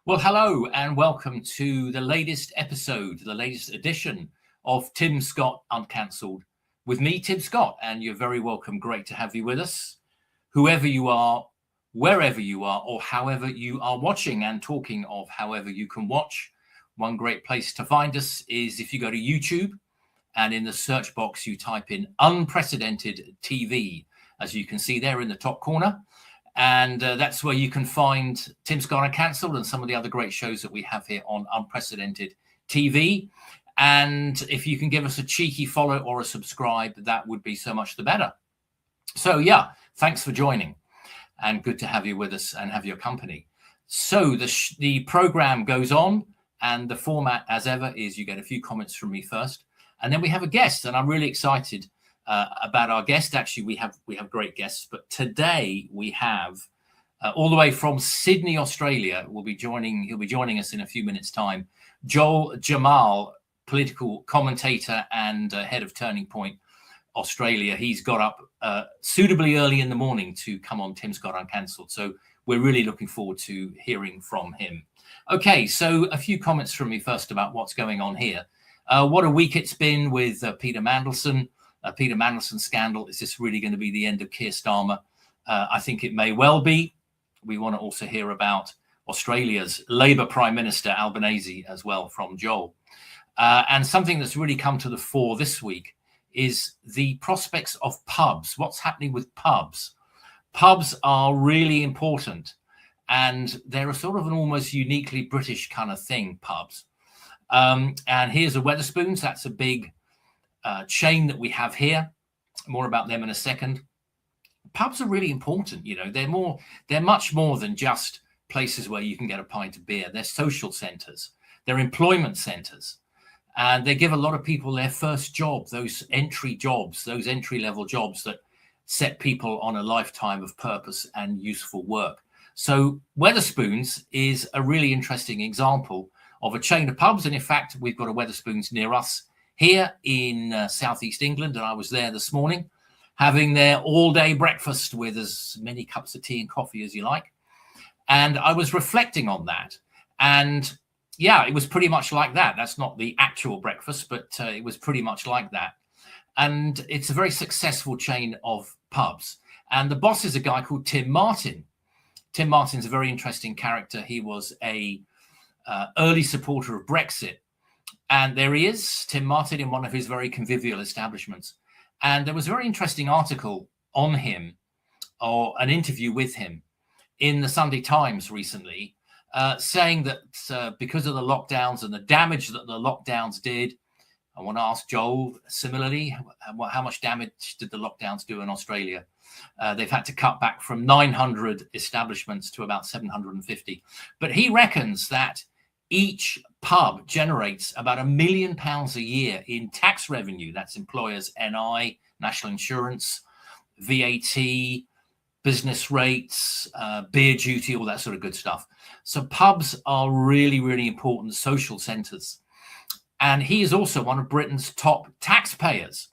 Well, hello and welcome to the latest episode, the latest edition of Tim Scott Uncancelled with me, Tim Scott, and you're very welcome. Great to have you with us, whoever you are, wherever you are, or however you are watching. And talking of however you can watch, one great place to find us is if you go to YouTube and in the search box you type in Unprecedented TV, as you can see there in the top corner. And that's where you can find Tim Scott Uncancelled and some of the other great shows that we have here on Unprecedented TV. And if you can give us a cheeky follow or a subscribe, that would be so much the better. So, yeah, thanks for joining and good to have you with us and have your company. So the program goes on, and the format, as ever, is you get a few comments from me first, and then we have a guest, and I'm really excited about our guest. Actually, we have great guests, but today we have all the way from Sydney, Australia. He'll be joining us in a few minutes' time. Jammal, political commentator and head of Turning Point Australia. He's got up suitably early in the morning to come on Tim Scott Uncancelled. So we're really looking forward to hearing from him. Okay, so a few comments from me first about what's going on here. What a week it's been with Peter Mandelson. Peter Mandelson scandal. Is this really going to be the end of Keir Starmer? I think it may well be. We want to also hear about Australia's Labour Prime Minister Albanese as well from Joel. And something that's really come to the fore this week is the prospects of pubs. What's happening with pubs? Pubs are really important, and they're a sort of an almost uniquely British kind of thing, pubs. And here's a Wetherspoons. That's a big chain that we have here. More about them in a second. Pubs are really important. You know, they're much more than just places where you can get a pint of beer. They're social centers, they're employment centers, and they give a lot of people their first job, those entry level jobs that set people on a lifetime of purpose and useful work. So Wetherspoons is a really interesting example of a chain of pubs, and in fact we've got a Wetherspoons near us here in southeast England, and I was there this morning having their all-day breakfast with as many cups of tea and coffee as you like. And I was reflecting on that. And yeah, it was pretty much like that. That's not the actual breakfast, but it was pretty much like that. And it's a very successful chain of pubs. And the boss is a guy called Tim Martin. Tim Martin's a very interesting character. He was a early supporter of Brexit. And there he is, Tim Martin, in one of his very convivial establishments. And there was a very interesting article on him, or an interview with him, in the Sunday Times recently, saying that because of the lockdowns and the damage that the lockdowns did, I want to ask Joel similarly, how much damage did the lockdowns do in Australia? They've had to cut back from 900 establishments to about 750. But he reckons that each pub generates about £1 million a year in tax revenue. That's employers' NI, national insurance, VAT, business rates, beer duty, all that sort of good stuff. So pubs are really, really important social centres. And he is also one of Britain's top taxpayers.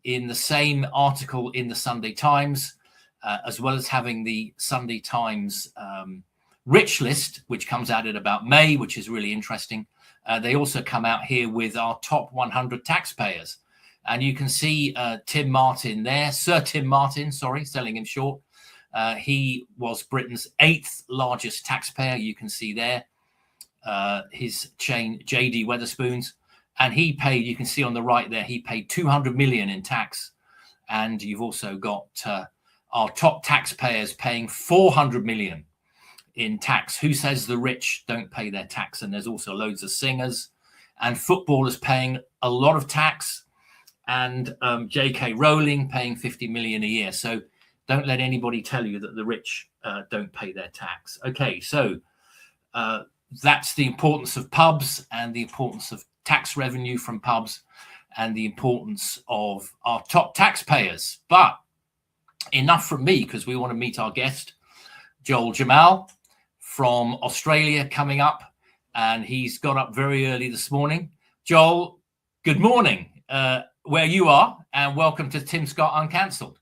In the same article in the Sunday Times, as well as having the Sunday Times Rich List, which comes out in about May, which is really interesting. They also come out here with our top 100 taxpayers. And you can see Tim Martin there, Sir Tim Martin, sorry, selling him short. He was Britain's 8th largest taxpayer. You can see there his chain, JD Wetherspoons. And he paid, you can see on the right there, he paid 200 million in tax. And you've also got our top taxpayers paying 400 million in tax. Who says the rich don't pay their tax? And there's also loads of singers and footballers paying a lot of tax, and J.K. Rowling paying 50 million a year. So don't let anybody tell you that the rich don't pay their tax. Okay, so that's the importance of pubs and the importance of tax revenue from pubs and the importance of our top taxpayers. But enough from me, because we want to meet our guest, Joel Jammal from Australia, coming up, and he's got up very early this morning. Joel, good morning where you are, and welcome to Tim Scott Uncancelled.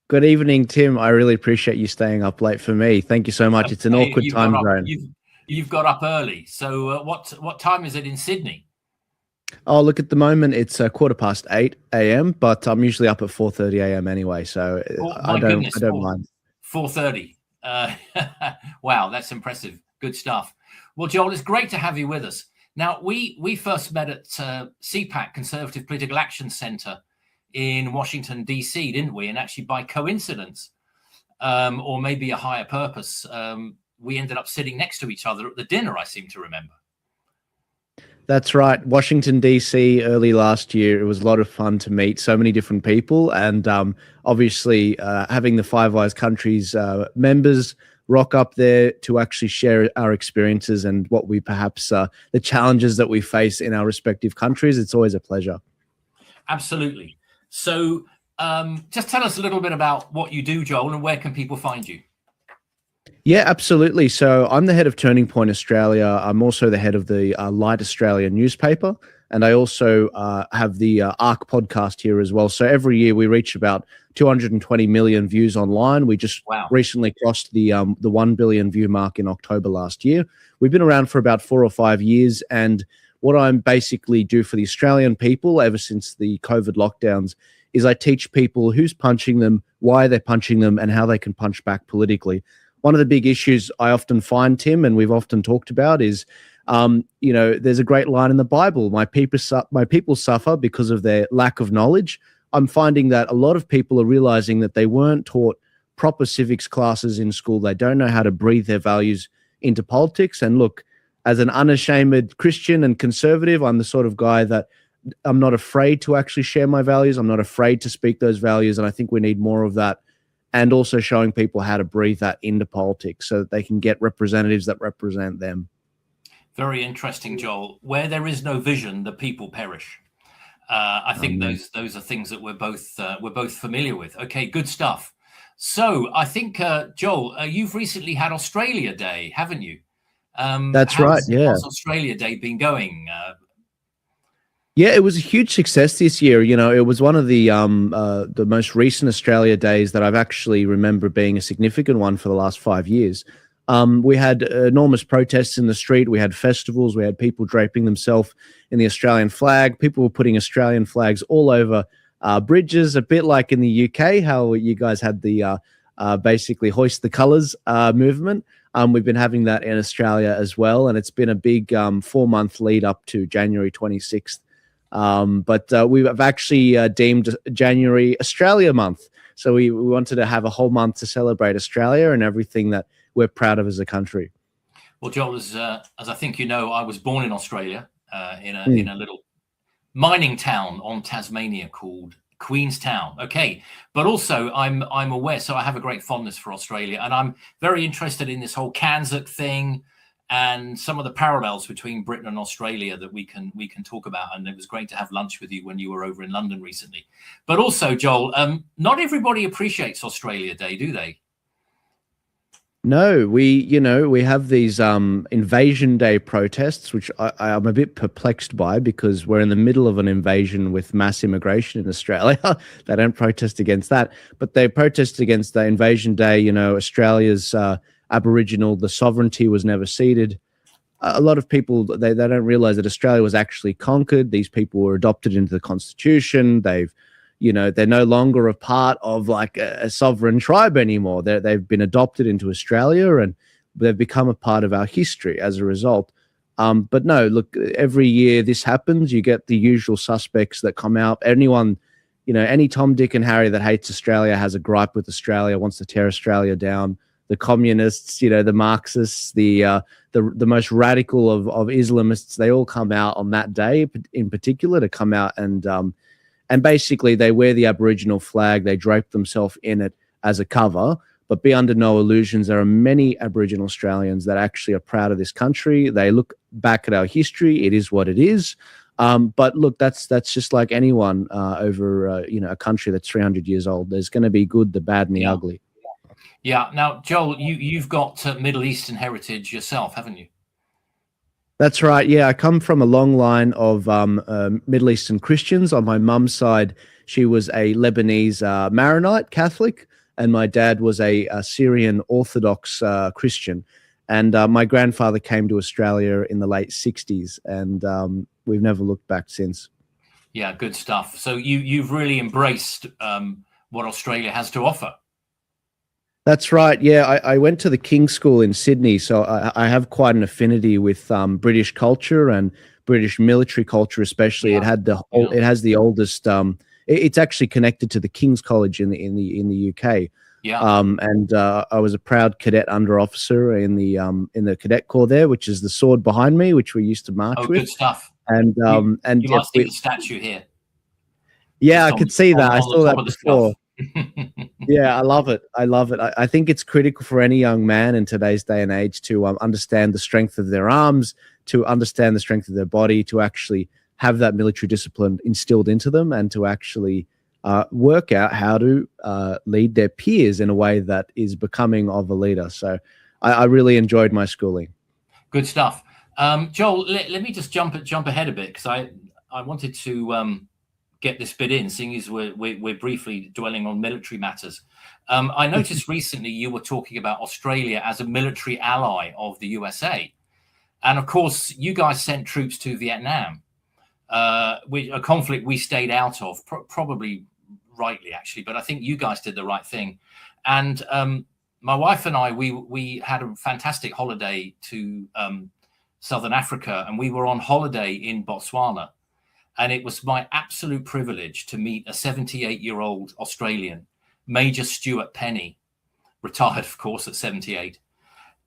Good evening, Tim. I really appreciate you staying up late for me. Thank you so much. It's an awkward time zone. You've got up early. So what time is it in Sydney? Oh, look, at the moment it's 8:15 a.m., but I'm usually up at 4:30 a.m. anyway, so Oh, I my goodness, don't mind. 4:30. Wow, that's impressive. Good stuff. Well, Joel, it's great to have you with us. Now, we first met at CPAC, Conservative Political Action Center in Washington, D.C., didn't we? And actually, by coincidence, or maybe a higher purpose, we ended up sitting next to each other at the dinner, I seem to remember. That's right. Washington, D.C., early last year. It was a lot of fun to meet so many different people. And obviously, having the Five Eyes countries members rock up there to actually share our experiences and what we perhaps the challenges that we face in our respective countries. It's always a pleasure. Absolutely. So just tell us a little bit about what you do, Joel, and where can people find you? Yeah, absolutely. So I'm the head of Turning Point Australia. I'm also the head of the Light Australia newspaper. And I also have the ARC podcast here as well. So every year we reach about 220 million views online. We just recently crossed the 1 billion view mark in October last year. We've been around for about 4 or 5 years. And what I'm basically do for the Australian people ever since the COVID lockdowns is I teach people who's punching them, why they're punching them, and how they can punch back politically. One of the big issues I often find, Tim, and we've often talked about is, there's a great line in the Bible, my people suffer because of their lack of knowledge. I'm finding that a lot of people are realizing that they weren't taught proper civics classes in school. They don't know how to breathe their values into politics. And look, as an unashamed Christian and conservative, I'm the sort of guy that I'm not afraid to actually share my values. I'm not afraid to speak those values. And I think we need more of that. And also showing people how to breathe that into politics so that they can get representatives that represent them. Very interesting, Joel. Where there is no vision, the people perish. I think those are things that we're both familiar with. Okay, good stuff. So I think, Joel, you've recently had Australia Day, haven't you? That's right. Yeah. How's Australia Day been going? Yeah, it was a huge success this year. You know, it was one of the most recent Australia Days that I've actually remember being a significant one for the last 5 years. We had enormous protests in the street. We had festivals. We had people draping themselves in the Australian flag. People were putting Australian flags all over bridges, a bit like in the UK, how you guys had the basically hoist the colours movement. We've been having that in Australia as well, and it's been a big 4-month lead up to January 26th. But we have actually deemed January Australia Month. So we wanted to have a whole month to celebrate Australia and everything that we're proud of as a country. Well, Joel, as I think you know, I was born in Australia in a little mining town on Tasmania called Queenstown. Okay, but also I'm aware, so I have a great fondness for Australia, and I'm very interested in this whole Uncancelled thing and some of the parallels between Britain and Australia that we can talk about. And it was great to have lunch with you when you were over in London recently. But also, Joel, not everybody appreciates Australia Day, do they? No, we have these Invasion Day protests, which I'm a bit perplexed by because we're in the middle of an invasion with mass immigration in Australia. They don't protest against that, but they protest against the Invasion Day. You know, Australia's Aboriginal, the sovereignty was never ceded. A lot of people, they don't realize that Australia was actually conquered. These people were adopted into the Constitution. They're no longer a part of like a sovereign tribe anymore. They've been adopted into Australia and they've become a part of our history as a result. But no, look, every year this happens. You get the usual suspects that come out. Anyone, any Tom, Dick and Harry that hates Australia has a gripe with Australia, wants to tear Australia down. The communists, the Marxists, the most radical of Islamists, they all come out on that day in particular to come out and basically they wear the Aboriginal flag, they drape themselves in it as a cover, but be under no illusions. There are many Aboriginal Australians that actually are proud of this country. They look back at our history. It is what it is. But look, that's just like anyone over a country that's 300 years old. There's going to be good, the bad, and the ugly. Yeah. Now, Joel, you've got Middle Eastern heritage yourself, haven't you? That's right. Yeah, I come from a long line of Middle Eastern Christians. On my mum's side, she was a Lebanese Maronite Catholic, and my dad was a Syrian Orthodox Christian. And my grandfather came to Australia in the late 60s, and we've never looked back since. Yeah, good stuff. So you've really embraced what Australia has to offer. That's right. Yeah, I went to the King's School in Sydney, so I have quite an affinity with British culture and British military culture, especially. Yeah. It has the oldest. It's actually connected to the King's College in the UK. Yeah. And I was a proud cadet under officer in the cadet corps there, which is the sword behind me, which we used to march with. Good stuff. And you might see the statue here. Yeah, I could see that. I saw that before. Yeah, I love it. I think it's critical for any young man in today's day and age to understand the strength of their arms, to understand the strength of their body, to actually have that military discipline instilled into them, and to actually work out how to lead their peers in a way that is becoming of a leader. So I really enjoyed my schooling. Good stuff. Joel, let me just jump ahead a bit, because I wanted to get this bit in, seeing as we're briefly dwelling on military matters. I noticed recently you were talking about Australia as a military ally of the USA. And of course, you guys sent troops to Vietnam, a conflict we stayed out of, probably rightly, actually, but I think you guys did the right thing. And my wife and I, we had a fantastic holiday to Southern Africa, and we were on holiday in Botswana. And it was my absolute privilege to meet a 78-year-old Australian, Major Stuart Penny, retired, of course, at 78.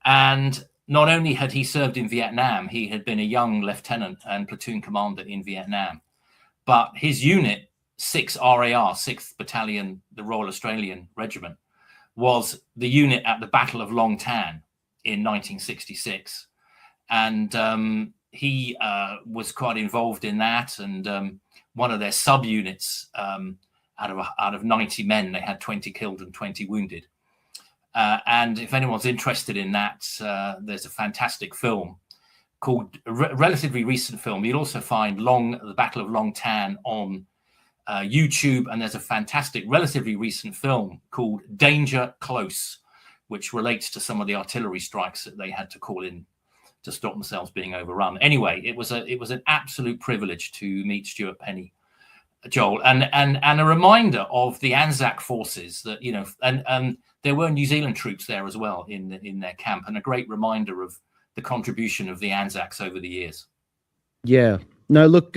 And not only had he served in Vietnam, he had been a young lieutenant and platoon commander in Vietnam, but his unit, 6 RAR, 6th Battalion, the Royal Australian Regiment, was the unit at the Battle of Long Tan in 1966. And he was quite involved in that, and one of their subunits, out of 90 men, they had 20 killed and 20 wounded. And if anyone's interested in that, there's a fantastic film called, relatively recent film. You'll also find the Battle of Long Tan on YouTube, and there's a fantastic, relatively recent film called Danger Close, which relates to some of the artillery strikes that they had to call in to stop themselves being overrun. Anyway, it was an absolute privilege to meet Stuart Penny, Joel, and a reminder of the Anzac forces that, you know, and there were New Zealand troops there as well in their camp, and a great reminder of the contribution of the Anzacs over the years. Yeah. No, look,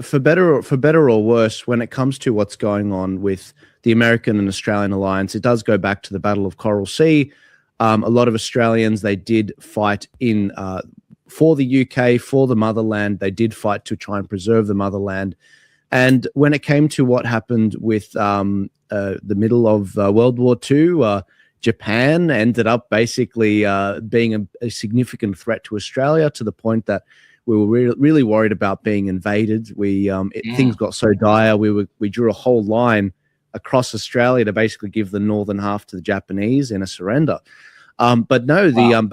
for better or worse, when it comes to what's going on with the American and Australian alliance, it does go back to the Battle of Coral Sea. A lot of Australians, they did fight for the UK, for the motherland. They did fight to try and preserve the motherland. And when it came to what happened with the middle of World War II, Japan ended up basically being a significant threat to Australia, to the point that we were really worried about being invaded. Things got so dire, we drew a whole line across Australia to basically give the northern half to the Japanese in a surrender. But no, the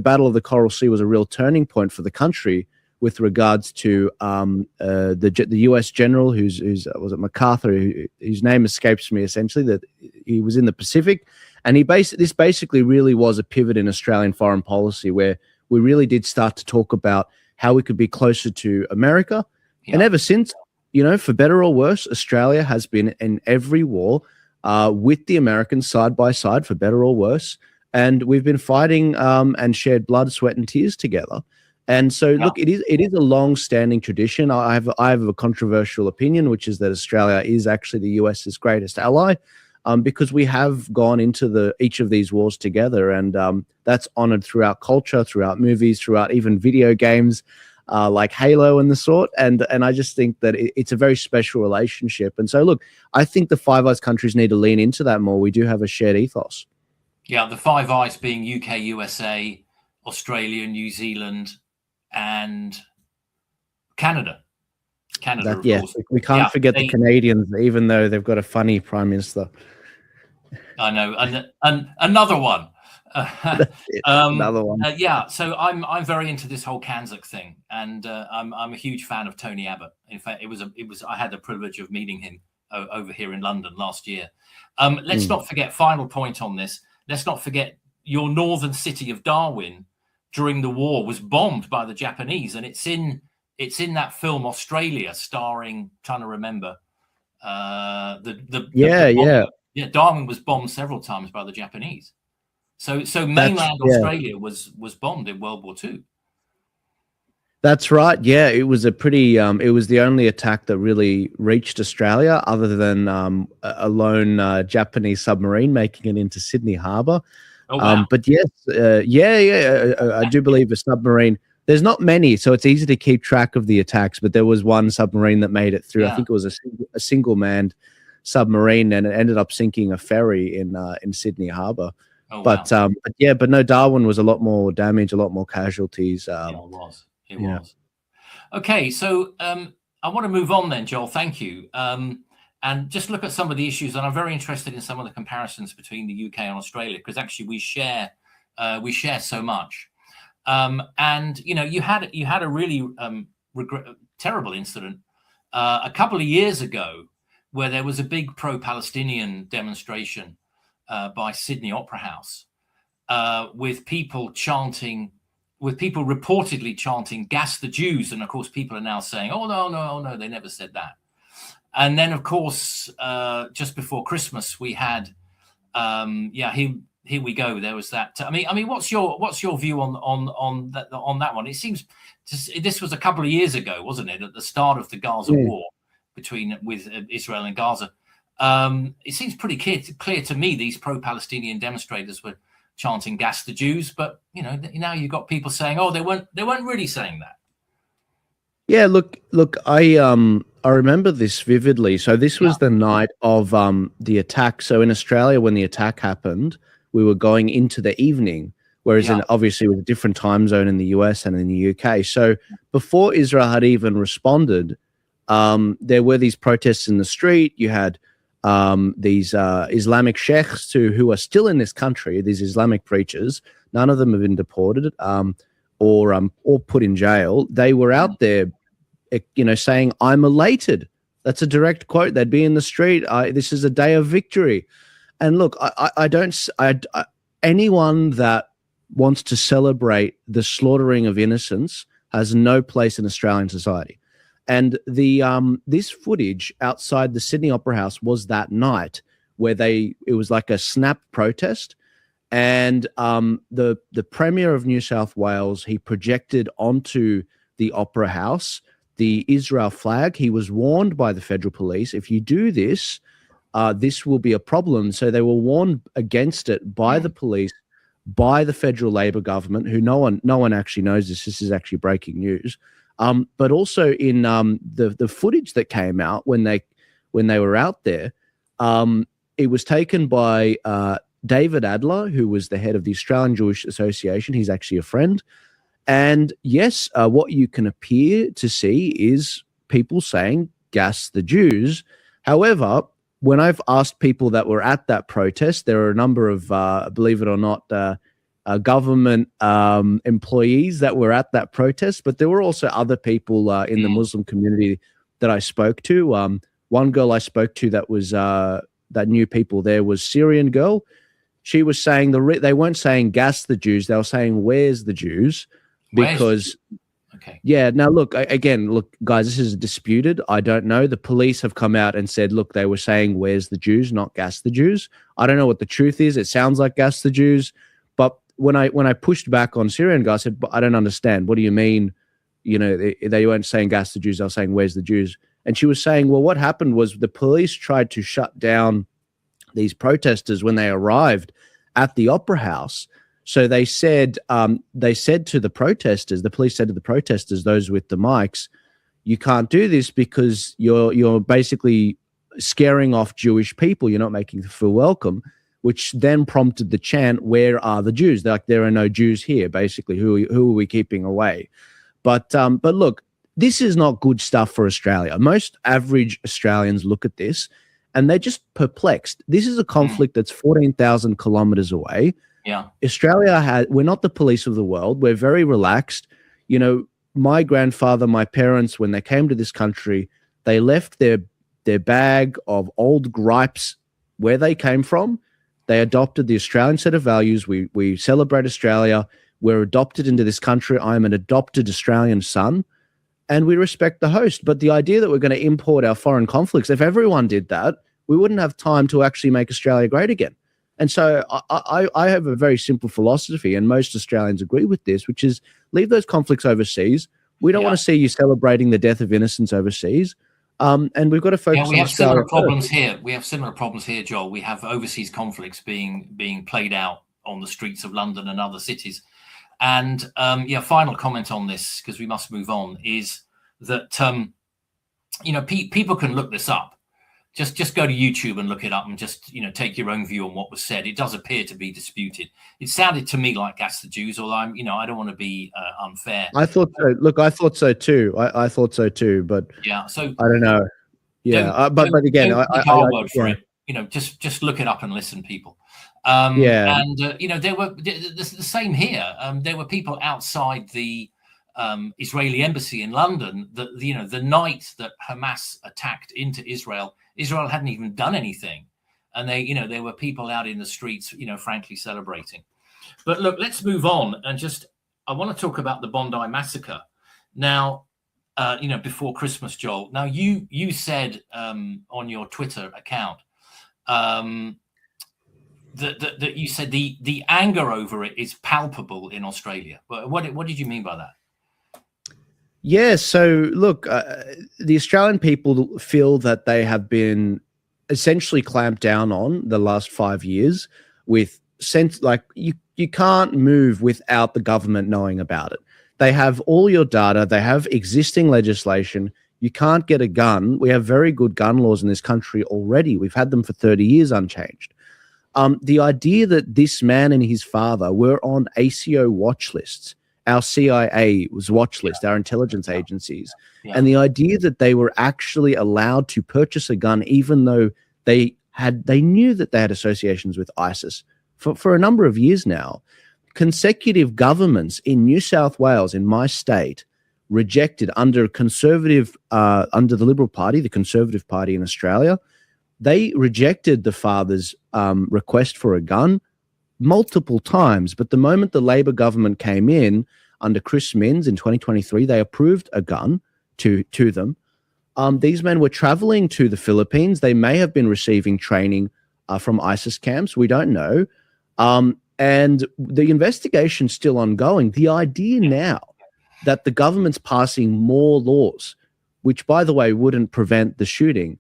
Battle of the Coral Sea was a real turning point for the country with regards to the U.S. general who's was it MacArthur, whose name escapes me, essentially, that he was in the Pacific, and this basically really was a pivot in Australian foreign policy, where we really did start to talk about how we could be closer to America. Yeah. And ever since, you know, for better or worse, Australia has been in every war with the Americans side by side, for better or worse. And we've been fighting and shared blood, sweat, and tears together. And so, look, it is a long-standing tradition. I have a controversial opinion, which is that Australia is actually the US's greatest ally, because we have gone into each of these wars together, and that's honored throughout culture, throughout movies, throughout even video games like Halo and the sort. And I just think that it's a very special relationship. And so, look, I think the Five Eyes countries need to lean into that more. We do have a shared ethos. Yeah, the Five Eyes being UK, USA, Australia, New Zealand, and Canada. Of course. We can't forget the Canadians, even though they've got a funny prime minister. I know, and another one. Another one. So I'm very into this whole Kanzuk thing, and I'm a huge fan of Tony Abbott. In fact, I had the privilege of meeting him over here in London last year. Let's not forget, final point on this. Let's not forget your northern city of Darwin during the war was bombed by the Japanese, and it's in that film Australia, starring, trying to remember, Darwin was bombed several times by the Japanese. So mainland Australia was bombed in World War II. That's right. Yeah, it was a pretty. It was the only attack that really reached Australia, other than a lone Japanese submarine making it into Sydney Harbour. Oh, wow. But yes, I do believe a submarine. There's not many, so it's easy to keep track of the attacks. But there was one submarine that made it through. Yeah. I think it was a single manned submarine, and it ended up sinking a ferry in Sydney Harbour. Oh, but wow. but no, Darwin was a lot more damage, a lot more casualties. Yeah, it was. It was. Okay, so I want to move on then, Joel. Thank you. And just look at some of the issues, and I'm very interested in some of the comparisons between the UK and Australia, because actually we share so much. And you had a really terrible incident a couple of years ago, where there was a big pro-Palestinian demonstration by Sydney Opera House with people reportedly chanting "Gas the Jews," and of course people are now saying, "Oh no, they never said that." And then of course, just before Christmas, we had, here we go. There was that. I mean, what's your view on that one? It seems this was a couple of years ago, wasn't it? At the start of the Gaza war with Israel and Gaza. It seems pretty clear to me these pro-Palestinian demonstrators were chanting "Gas the Jews," but now you've got people saying, "Oh, they weren't really saying that." Yeah, look, I remember this vividly. So this was the night of the attack. So in Australia, when the attack happened, we were going into the evening, whereas obviously with a different time zone in the US and in the UK. So before Israel had even responded, there were these protests in the street. You had these Islamic sheikhs who are still in this country, these Islamic preachers. None of them have been deported or put in jail. They were out there, saying, "I'm elated." That's a direct quote. They'd be in the street. This is a day of victory. And look, anyone that wants to celebrate the slaughtering of innocents has no place in Australian society. And this footage outside the Sydney Opera House was that night where it was like a snap protest, and the Premier of New South Wales, he projected onto the Opera House the Israel flag. He was warned by the federal police, if you do this, this will be a problem. So they were warned against it by the police, by the federal Labor government, who no one actually knows this. This is actually breaking news. But also in the footage that came out when they were out there, it was taken by David Adler, who was the head of the Australian Jewish Association. He's actually a friend. And yes, what you can appear to see is people saying "Gas the Jews." However, when I've asked people that were at that protest, there are a number of, believe it or not, government employees that were at that protest, but there were also other people in the Muslim community that I spoke to. One girl I spoke to that knew people there was Syrian girl. She was saying they weren't saying "Gas the Jews," they were saying "Where's the Jews?" Because now look, guys, this is disputed. I don't know. The police have come out and said, look, they were saying "Where's the Jews," not "Gas the Jews." I don't know what the truth is. It sounds like "Gas the Jews," but when I pushed back on Syrian guy, I said, but I don't understand. What do you mean? They weren't saying "Gas the Jews." They were saying "Where's the Jews?" And she was saying, well, what happened was the police tried to shut down these protesters when they arrived at the Opera House. So they said to the protesters, the police said to the protesters, those with the mics, "You can't do this because you're basically scaring off Jewish people. You're not making them feel welcome," which then prompted the chant, "Where are the Jews?" They're like, there are no Jews here, basically. Who are we keeping away? But look, this is not good stuff for Australia. Most average Australians look at this and they're just perplexed. This is a conflict that's 14,000 kilometers away. Yeah. We're not the police of the world. We're very relaxed. My grandfather, my parents, when they came to this country, they left their bag of old gripes where they came from. They adopted the Australian set of values. We celebrate Australia. We're adopted into this country. I'm an adopted Australian son, and we respect the host. But the idea that we're going to import our foreign conflicts, if everyone did that, we wouldn't have time to actually make Australia great again. And so I have a very simple philosophy, and most Australians agree with this, which is leave those conflicts overseas. We don't want to see you celebrating the death of innocents overseas. And we've got to focus on Australia. Similar problems here. We have similar problems here, Joel. We have overseas conflicts being played out on the streets of London and other cities. And final comment on this, because we must move on, is that people can look this up. Just go to YouTube and look it up, and just take your own view on what was said. It does appear to be disputed. It sounded to me like that's the Jews, although I don't want to be unfair. I thought so. Look, I thought so too. I thought so too, but so I don't know. Yeah, but again, our word for it. Just look it up and listen, people. And there were the same here. There were people outside the Israeli embassy in London that the night that Hamas attacked into Israel hadn't even done anything, and there were people out in the streets, frankly celebrating. But look, let's move on, and I want to talk about the Bondi massacre now. Before Christmas, Joel. Now you said on your Twitter account that you said the anger over it is palpable in Australia. What did you mean by that? Yeah, so look, the Australian people feel that they have been essentially clamped down on the last 5 years with you can't move without the government knowing about it. They have all your data. They have existing legislation. You can't get a gun. We have very good gun laws in this country already. We've had them for 30 years unchanged. The idea that this man and his father were on ACO watch lists, our CIA was watch list, our intelligence agencies, and the idea that they were actually allowed to purchase a gun, even though they knew that they had associations with ISIS for a number of years now. Consecutive governments in New South Wales, in my state, rejected under the Liberal Party, the Conservative Party in Australia. They rejected the father's request for a gun multiple times. But the moment the Labor government came in under Chris Minns in 2023, they approved a gun to them. These men were traveling to the Philippines. They may have been receiving training from ISIS camps. We don't know. And the investigation's still ongoing. The idea now that the government's passing more laws, which, by the way, wouldn't prevent the shooting.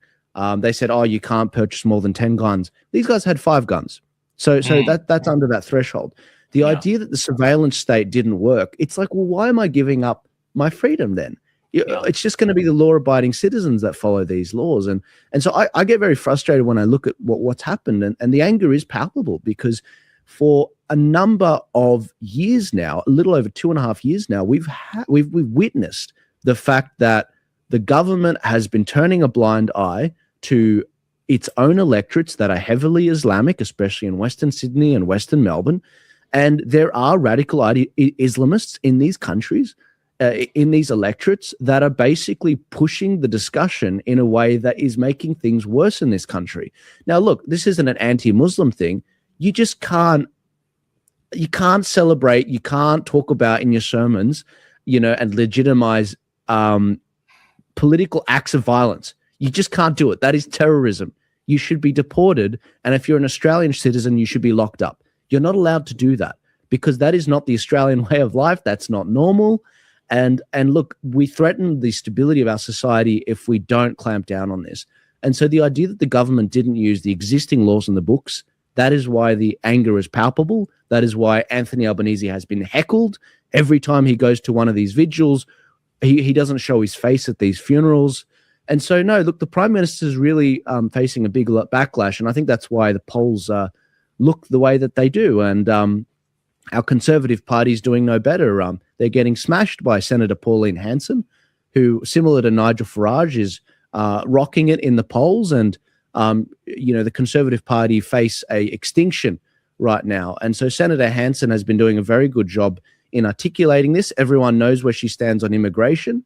They said, you can't purchase more than 10 guns. These guys had 5 guns. So that's under that threshold. The idea that the surveillance state didn't work, it's like, well, why am I giving up my freedom then? It's just going to be the law-abiding citizens that follow these laws. And so I get very frustrated when I look at what's happened. And the anger is palpable because for a number of years now, a little over 2.5 years now, we've witnessed the fact that the government has been turning a blind eye to its own electorates that are heavily Islamic, especially in Western Sydney and Western Melbourne. And there are radical Islamists in these countries, in these electorates, that are basically pushing the discussion in a way that is making things worse in this country. Now, look, this isn't an anti-Muslim thing. You just can't celebrate, you can't talk about in your sermons, and legitimize political acts of violence. You just can't do it. That is terrorism. You should be deported. And if you're an Australian citizen, you should be locked up. You're not allowed to do that because that is not the Australian way of life. That's not normal. And look, we threaten the stability of our society if we don't clamp down on this. And so the idea that the government didn't use the existing laws in the books, that is why the anger is palpable. That is why Anthony Albanese has been heckled every time he goes to one of these vigils. He doesn't show his face at these funerals. And so, no, look, the Prime Minister is really facing a big backlash. And I think that's why the polls look the way that they do. And our Conservative Party is doing no better. They're getting smashed by Senator Pauline Hanson, who, similar to Nigel Farage, is rocking it in the polls. And the Conservative Party face a extinction right now. And so Senator Hanson has been doing a very good job in articulating this. Everyone knows where she stands on immigration.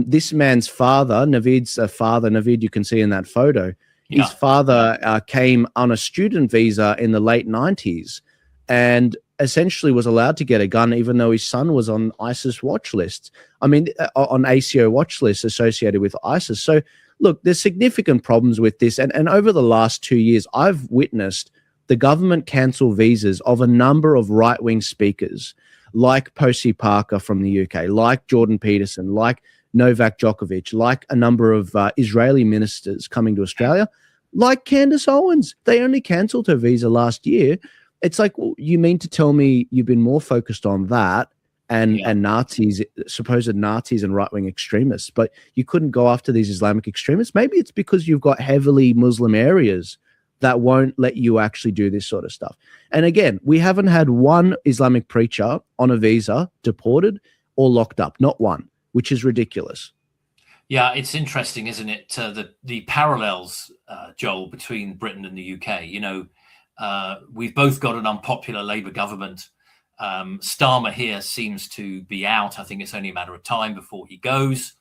This man's father, Naveed, you can see in that photo, Yeah. His father came on a student visa in the late 90s and essentially was allowed to get a gun even though his son was on ISIS watch lists. I mean, on ACO watch lists associated with ISIS. So look, there's significant problems with this. And over the last 2 years, I've witnessed the government cancel visas of a number of right-wing speakers like Posey Parker from the UK, like Jordan Peterson, like Novak Djokovic, like a number of Israeli ministers coming to Australia, like Candace Owens. They only cancelled her visa last year. It's like, well, you mean to tell me you've been more focused on that and Nazis, supposed Nazis and right-wing extremists, but you couldn't go after these Islamic extremists? Maybe it's because you've got heavily Muslim areas that won't let you actually do this sort of stuff. And again, we haven't had one Islamic preacher on a visa deported or locked up, not one, which is ridiculous. Yeah, it's interesting, isn't it? The parallels, Joel, between Britain and the UK. You know, we've both got an unpopular Labour government. Starmer here seems to be out. I think it's only a matter of time before he goes.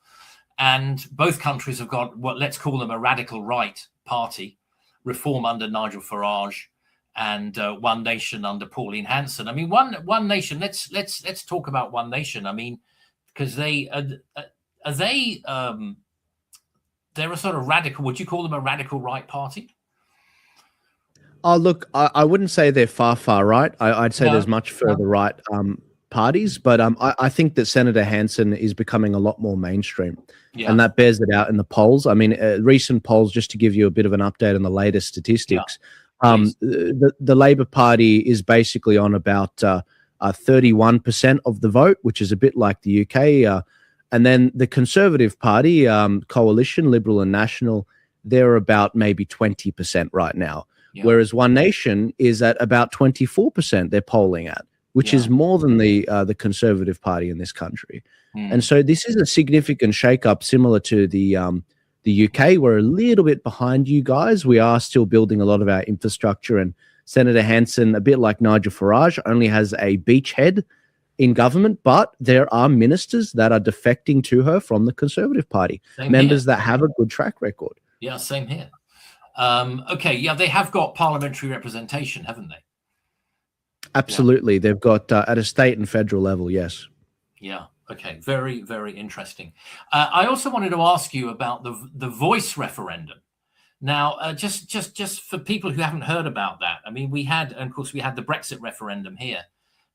And both countries have got what, let's call them, a radical right party, Reform under Nigel Farage, and One Nation under Pauline Hanson. I mean, One Nation. Let's talk about One Nation. I mean, because they're a sort of radical. Would you call them a radical right party? Oh, look, I wouldn't say they're far right. I'd say there's much further right parties, but I think that Senator Hanson is becoming a lot more mainstream, and that bears it out in the polls. I mean, recent polls, just to give you a bit of an update on the latest statistics, the Labour Party is basically on about 31% of the vote, which is a bit like the UK, and then the Conservative Party, coalition, Liberal and National, they're about maybe 20% right now. Whereas One Nation is at about 24% they're polling at, which is more than the Conservative Party in this country. And so this is a significant shakeup, similar to the UK. We're a little bit behind you guys. We are still building a lot of our infrastructure, and Senator Hanson, a bit like Nigel Farage, only has a beachhead in government, but there are ministers that are defecting to her from the Conservative Party, members that have a good track record. Yeah, same here. Okay, yeah, they have got parliamentary representation, haven't they? Absolutely. They've got at a state and federal level, yes. Yeah, okay, very, very interesting. I also wanted to ask you about the voice referendum. Now, just for people who haven't heard about that, I mean, we had the Brexit referendum here.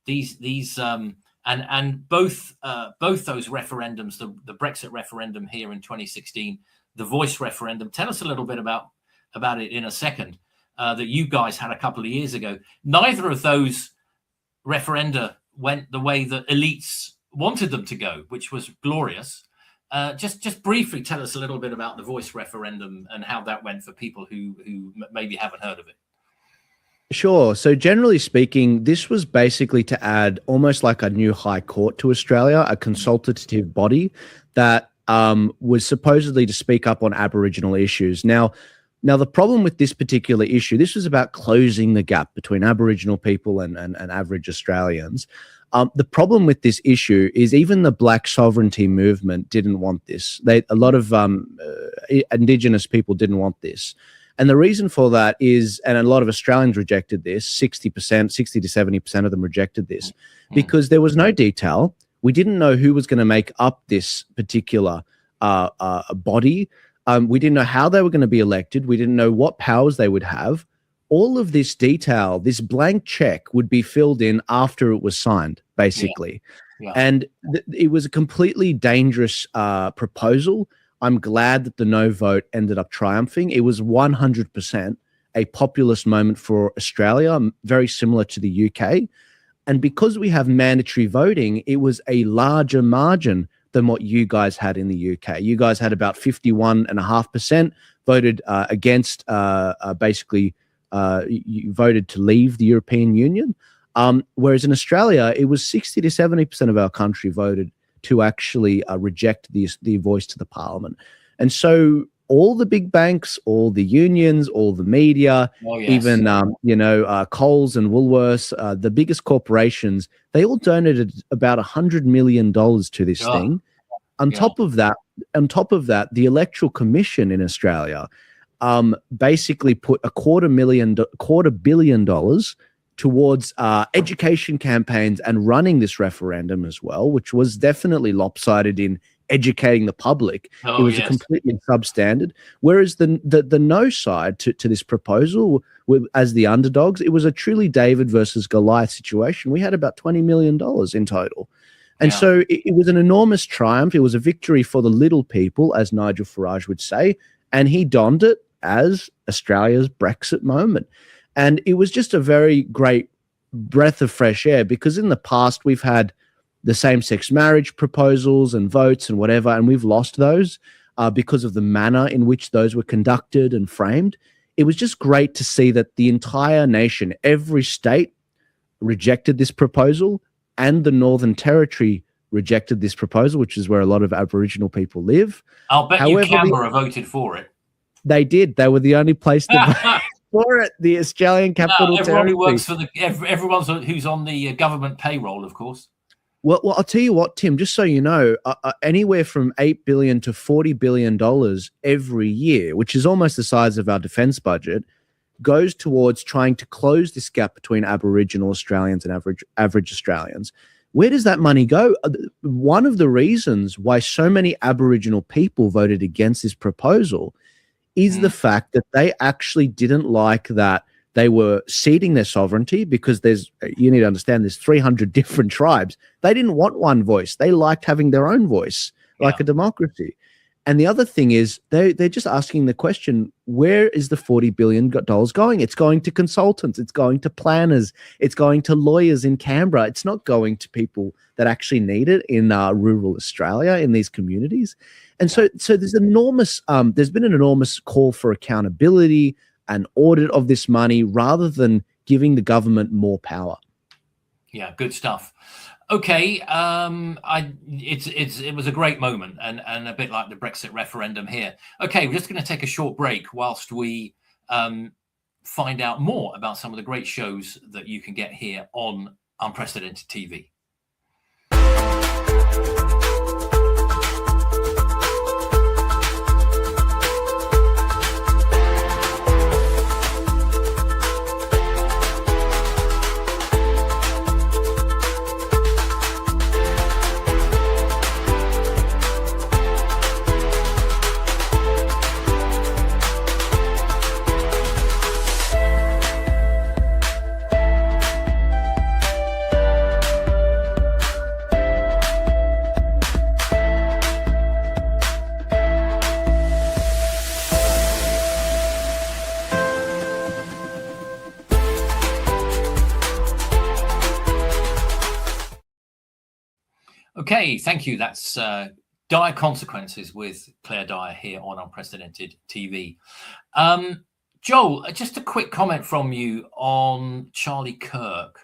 And both those referendums, the Brexit referendum here in 2016, the voice referendum. Tell us a little bit about it in a second, that you guys had a couple of years ago. Neither of those referenda went the way that elites wanted them to go, which was glorious. Just briefly tell us a little bit about the voice referendum and how that went for people who maybe haven't heard of it. Sure. So generally speaking, this was basically to add almost like a new high court to Australia, a consultative body that was supposedly to speak up on Aboriginal issues. Now, the problem with this particular issue, this was about closing the gap between Aboriginal people and average Australians. The problem with this issue is even the Black sovereignty movement didn't want this. A lot of Indigenous people didn't want this. And the reason for that is, and a lot of Australians rejected this, 60 to 70% of them rejected this, because there was no detail. We didn't know who was going to make up this particular body. We didn't know how they were going to be elected. We didn't know what powers they would have. All of this detail, this blank check, would be filled in after it was signed, basically. And it was a completely dangerous proposal. I'm glad that the no vote ended up triumphing. It was 100% a populist moment for Australia, very similar to the UK. And because we have mandatory voting, it was a larger margin than what you guys had in the UK. You guys had about 51.5% voted against, basically, you voted to leave the European Union. Whereas in Australia, it was 60 to 70% of our country voted to actually reject the voice to the parliament. And so all the big banks, all the unions, all the media, even, Coles and Woolworths, the biggest corporations, they all donated about $100 million to this thing. On top of that, the Electoral Commission in Australia, basically put $250 million towards education campaigns and running this referendum as well, which was definitely lopsided in educating the public. It was a completely substandard. Whereas the no side to this proposal, as the underdogs, it was a truly David versus Goliath situation. We had about $20 million in total. And so it was an enormous triumph. It was a victory for the little people, as Nigel Farage would say, and he donned it as Australia's Brexit moment. And it was just a very great breath of fresh air, because in the past we've had the same-sex marriage proposals and votes and whatever, and we've lost those because of the manner in which those were conducted and framed. It was just great to see that the entire nation, every state, rejected this proposal, and the Northern Territory rejected this proposal, which is where a lot of Aboriginal people live. I'll bet you Canberra voted for it. They did. They were the only place to vote for it, the Australian Capital Territory. Everyone who's on the government payroll, of course. Well, I'll tell you what, Tim, just so you know, anywhere from $8 billion to $40 billion every year, which is almost the size of our defense budget, goes towards trying to close this gap between Aboriginal Australians and average Australians. Where does that money go? One of the reasons why so many Aboriginal people voted against this proposal is the fact that they actually didn't like that they were ceding their sovereignty, because you need to understand, there's 300 different tribes. They didn't want one voice. They liked having their own voice, like a democracy. And the other thing is they're just asking the question, where is the $40 billion going? It's going to consultants. It's going to planners. It's going to lawyers in Canberra. It's not going to people that actually need it in rural Australia, in these communities. And so there's been an enormous call for accountability and audit of this money, rather than giving the government more power. Yeah, good stuff. Okay, it was a great moment, and a bit like the Brexit referendum here. Okay, we're just going to take a short break whilst we find out more about some of the great shows that you can get here on Unprecedented TV. Okay, thank you. That's Dire Consequences with Claire Dyer here on Unprecedented TV. Joel, just a quick comment from you on Charlie Kirk.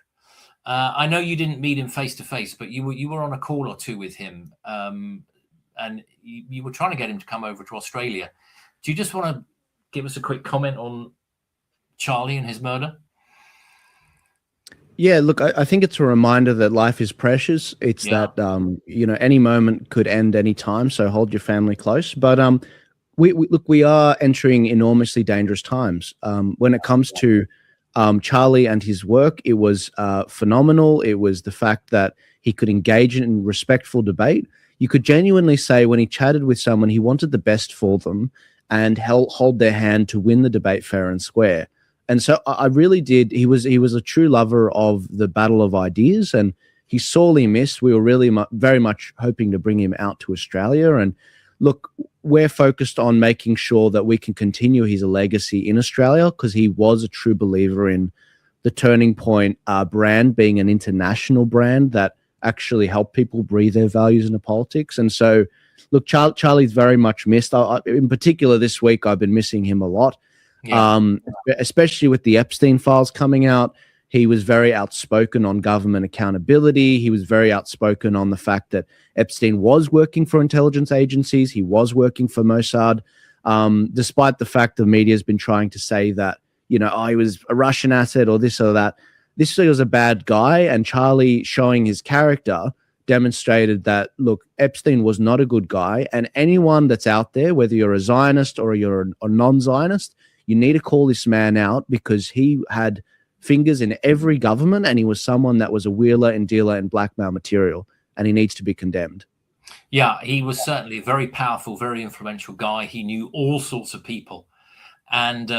I know you didn't meet him face to face, but you were on a call or two with him, and you were trying to get him to come over to Australia. Do you just want to give us a quick comment on Charlie and his murder? Yeah, look, I think it's a reminder that life is precious. It's that, any moment could end any time. So hold your family close. But we are entering enormously dangerous times. When it comes to Charlie and his work, it was phenomenal. It was the fact that he could engage in respectful debate. You could genuinely say when he chatted with someone, he wanted the best for them and hold their hand to win the debate fair and square. And so I really did. He was a true lover of the battle of ideas, and he's sorely missed. We were really very much hoping to bring him out to Australia. And look, we're focused on making sure that we can continue his legacy in Australia, because he was a true believer in the Turning Point brand being an international brand that actually helped people breathe their values into politics. And so, look, Charlie's very much missed. In particular, this week, I've been missing him a lot. Yeah. Especially with the Epstein files coming out. He was very outspoken on government accountability. He was very outspoken on the fact that Epstein was working for intelligence agencies. He was working for Mossad, despite the fact the media has been trying to say that, he was a Russian asset or this or that. This was a bad guy, and Charlie, showing his character, demonstrated that, look, Epstein was not a good guy. And anyone that's out there, whether you're a Zionist or you're a non-Zionist, you need to call this man out, because he had fingers in every government, and he was someone that was a wheeler and dealer in blackmail material, and he needs to be condemned. Yeah, he was certainly a very powerful, very influential guy. He knew all sorts of people, and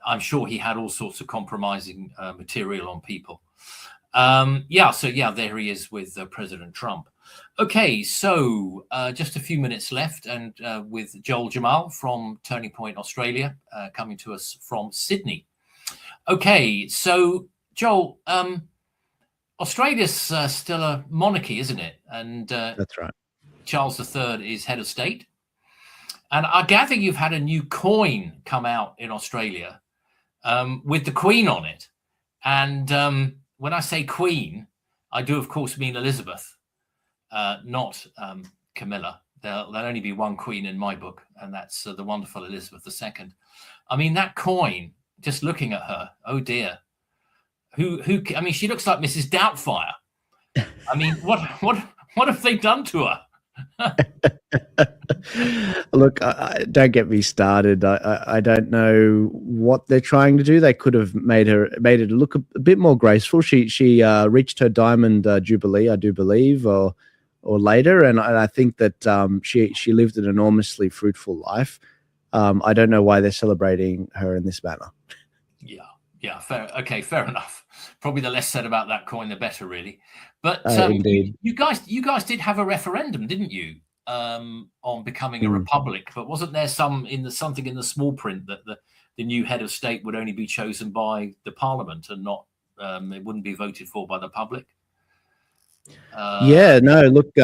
I'm sure he had all sorts of compromising material on people. There he is with President Trump. Okay, so just a few minutes left, and with Joel Jammal from Turning Point Australia, coming to us from Sydney. Okay, so Joel, Australia's still a monarchy, isn't it? And that's right. Charles III is head of state. And I gather you've had a new coin come out in Australia with the Queen on it. And when I say Queen, I do, of course, mean Elizabeth, not Camilla. There'll only be one Queen in my book, and that's the wonderful Elizabeth II. I mean, that coin, just looking at her, oh dear. I mean, she looks like Mrs. Doubtfire. I mean, what have they done to her? Look, don't get me started. I don't know what they're trying to do. They could have made it look a bit more graceful. She reached her diamond jubilee, I do believe, or later, and I think that she lived an enormously fruitful life. I don't know why they're celebrating her in this manner. Yeah, fair. Okay, fair enough. Probably the less said about that coin, the better, really. But indeed, you guys did have a referendum, didn't you, on becoming a republic? But wasn't there something in the small print that the new head of state would only be chosen by the parliament and not it wouldn't be voted for by the public? Look,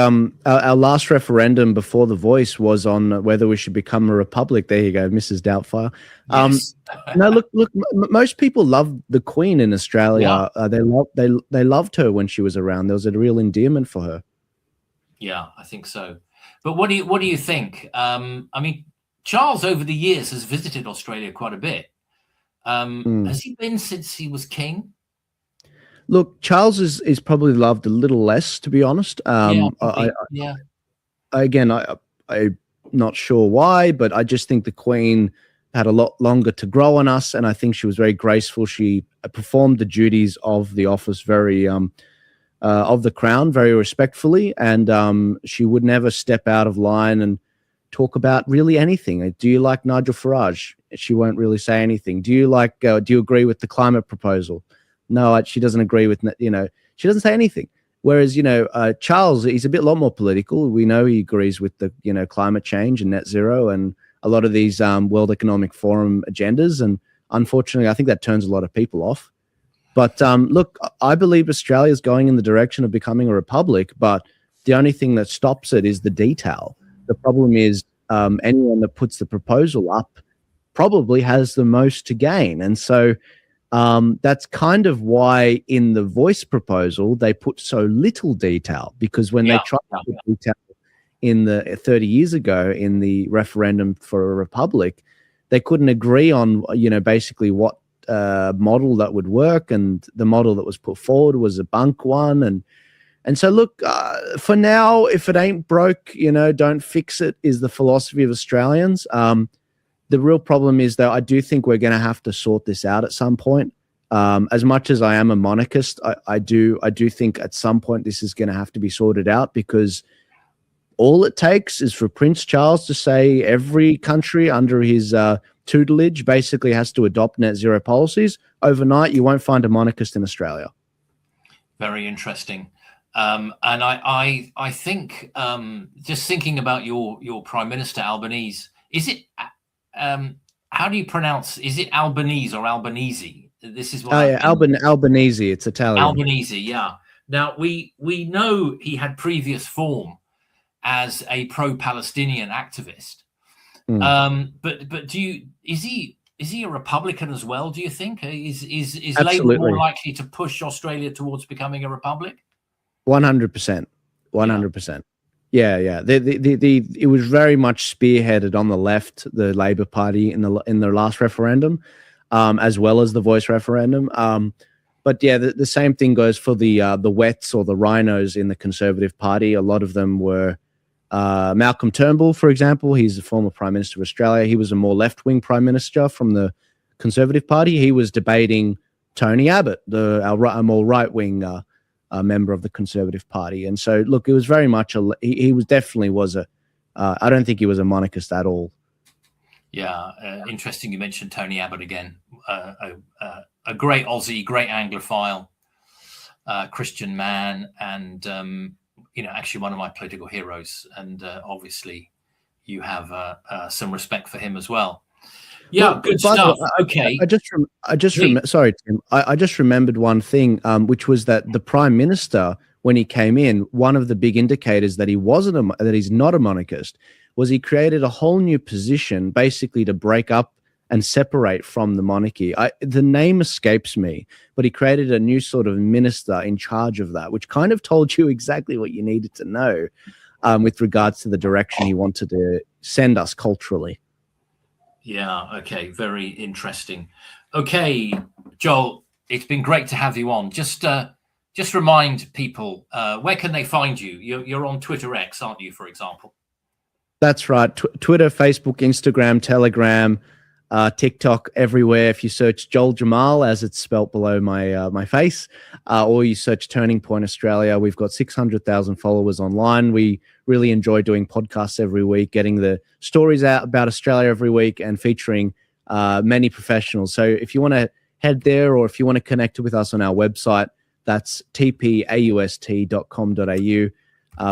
our last referendum before The Voice was on whether we should become a republic. There you go, Mrs. Doubtfire. Yes. No, look, most people love the Queen in Australia. Yeah. They loved her when she was around. There was a real endearment for her. Yeah, I think so. But what do you think? I mean, Charles over the years has visited Australia quite a bit. Has he been since he was king? Look, Charles is probably loved a little less, to be honest. I'm not sure why, but I just think the Queen had a lot longer to grow on us, and I think she was very graceful. She performed the duties of the office very of the crown very respectfully, and she would never step out of line and talk about really anything. Do you like Nigel Farage? She won't really say anything. Do you agree with the climate proposal? No, she doesn't agree with, she doesn't say anything. Whereas, Charles, he's a lot more political. We know he agrees with the, climate change and net zero and a lot of these World Economic Forum agendas. And unfortunately, I think that turns a lot of people off. But look, I believe Australia is going in the direction of becoming a republic, but the only thing that stops it is the detail. The problem is anyone that puts the proposal up probably has the most to gain. And so that's kind of why in the Voice proposal, they put so little detail, because when they tried to put detail in the 30 years ago in the referendum for a republic, they couldn't agree on, basically what model that would work. And the model that was put forward was a bunk one. And so, look, for now, if it ain't broke, don't fix it is the philosophy of Australians. The real problem is, though, I do think we're going to have to sort this out at some point. As much as I am a monarchist, I do think at some point this is going to have to be sorted out, because all it takes is for Prince Charles to say every country under his tutelage basically has to adopt net zero policies. Overnight, you won't find a monarchist in Australia. Very interesting. And I think just thinking about your Prime Minister Albanese, is it? How do you pronounce? Is it Albanese or Albanese? This is what. Albanese. It's Italian. Albanese, yeah. Now we know he had previous form as a pro-Palestinian activist, but is he a Republican as well? Do you think is Labour more likely to push Australia towards becoming a republic? 100%, 100%. Yeah. It was very much spearheaded on the left, the Labour Party in the last referendum, as well as the Voice referendum. But yeah, the same thing goes for the Wets or the Rhinos in the Conservative Party. A lot of them were Malcolm Turnbull, for example. He's the former Prime Minister of Australia. He was a more left-wing Prime Minister from the Conservative Party. He was debating Tony Abbott, a more right-wing member of the Conservative Party. And so, look, it was very much he was definitely was a. I don't think he was a monarchist at all. Yeah, interesting. You mentioned Tony Abbott again. A great Aussie, great Anglophile, Christian man, and actually one of my political heroes. And obviously, you have some respect for him as well. Yeah, well, good stuff. Okay, Sorry, Tim. I just remembered one thing, which was that the Prime Minister, when he came in, one of the big indicators that he's not a monarchist was he created a whole new position, basically to break up and separate from the monarchy. The name escapes me, but he created a new sort of minister in charge of that, which kind of told you exactly what you needed to know with regards to the direction he wanted to send us culturally. Yeah, okay, very interesting. Okay, Joel, it's been great to have you on. Just remind people, where can they find you? You're on Twitter X, aren't you, for example? That's right. Twitter, Facebook, Instagram, Telegram, TikTok, everywhere. If you search Joel Jammal, as it's spelt below my face, or you search Turning Point Australia, we've got 600,000 followers online. We really enjoy doing podcasts every week, getting the stories out about Australia every week and featuring many professionals. So if you want to head there, or if you want to connect with us on our website, that's tpaust.com.au.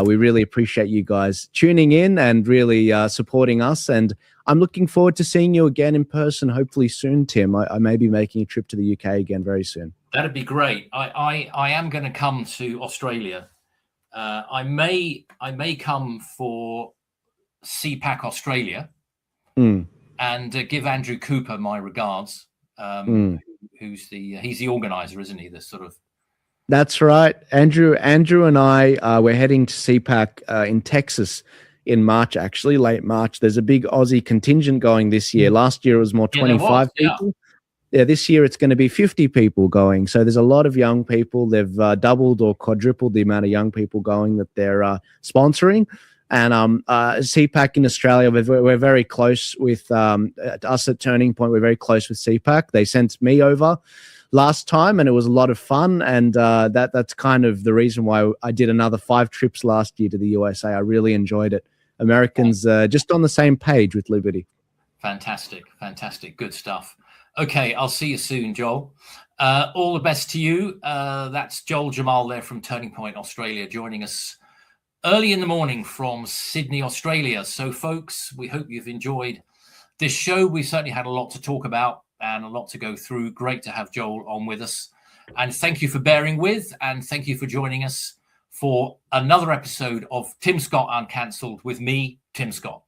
We really appreciate you guys tuning in and really supporting us. And I'm looking forward to seeing you again in person, hopefully soon, Tim. I may be making a trip to the UK again very soon. That'd be great. I am going to come to Australia. I may come for CPAC Australia and give Andrew Cooper my regards. He's the organizer, isn't he? The sort of. That's right. Andrew and I, we're heading to CPAC in Texas in March, actually, late March. There's a big Aussie contingent going this year. Last year it was more 25 people. Yeah, this year it's going to be 50 people going. So there's a lot of young people. They've doubled or quadrupled the amount of young people going that they're sponsoring. And CPAC in Australia, we're very close with us at Turning Point. We're very close with CPAC. They sent me over last time, and it was a lot of fun. And that's kind of the reason why I did another 5 trips last year to the USA. I really enjoyed it. Americans just on the same page with liberty. Fantastic. Good stuff. Okay, I'll see you soon, Joel. All the best to you. That's Joel Jammal there from Turning Point Australia, joining us early in the morning from Sydney, Australia. So, folks, we hope you've enjoyed this show. We certainly had a lot to talk about and a lot to go through. Great to have Joel on with us. And thank you for bearing with, and thank you for joining us for another episode of Tim Scott Uncancelled with me, Tim Scott.